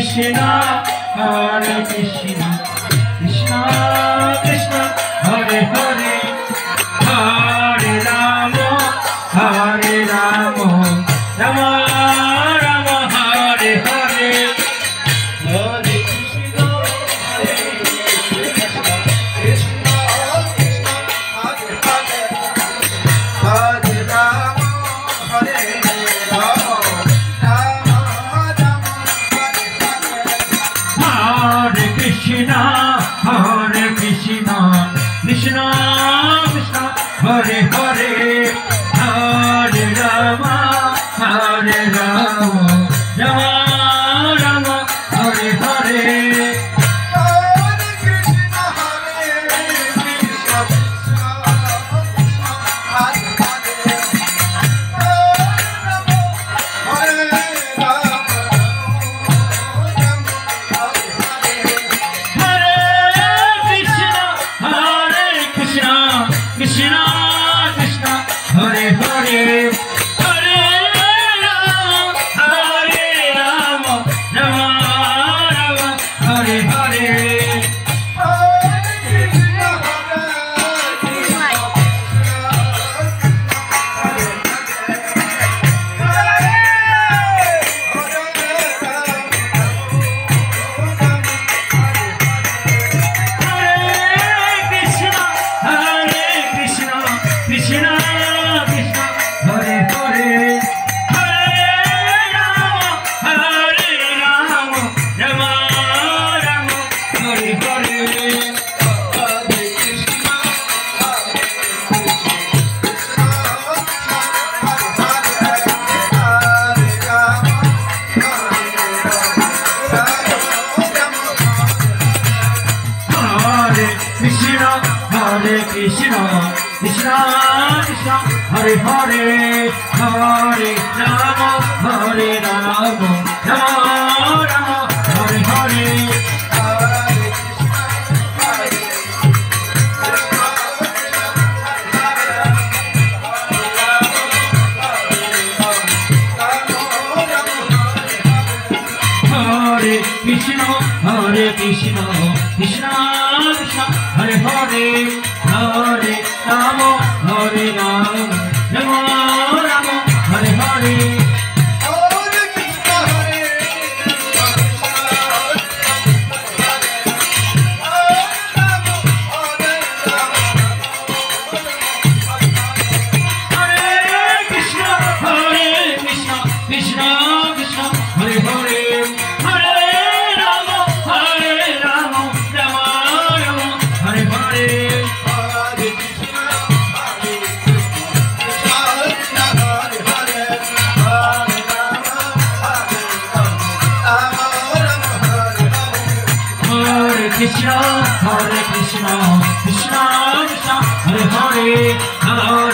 Krishna, Hare Krishna, Krishna Krishna, Hare Hare, Hare Rama, Hare Rama, Rama Rama, Hare Hare, Hare Krishna, Hare Krishna, Krishna Krishna, Hare Hare, Hare Rama, Hare Rama, Rama Rama, Hare Krishna, Hare Krishna, Krishna Krishna, Hare Hare, Hare Rama, Hare Rama, Rama Rama, Hare Hare, Hare Krishna, Hare Krishna, Krishna Krishna, Hare Hare, Hare Rama, Hare Rama, Rama Rama, Hare Hare, Hare Krishna, Krishna Krishna, Hare Hare, Hare Rama, Hare Rama, Rama Rama, Hare Hare, Hare Krishna, Hare Krishna, Hare Krishna, Krishna Krishna, Hare Hare, Hare Rama, Hare Rama, Rama Rama, Hare Hare, Hare Krishna, Hare Krishna, Krishna Krishna, Hare Hare, Hare Rama, Hare Rama, Rama Rama, Hare Hare, Hare Krishna, Hare Krishna, Krishna Krishna, Hare Hare, Hare Rama, Hare Rama, Rama Rama, Hare Hare, Hare Krishna, Hare Krishna, Hare Hare, Hare Rama, Hare Rama, Rama Rama, Hare Krishna, Hare Krishna, Krishna Krishna, Hare Hare, Hare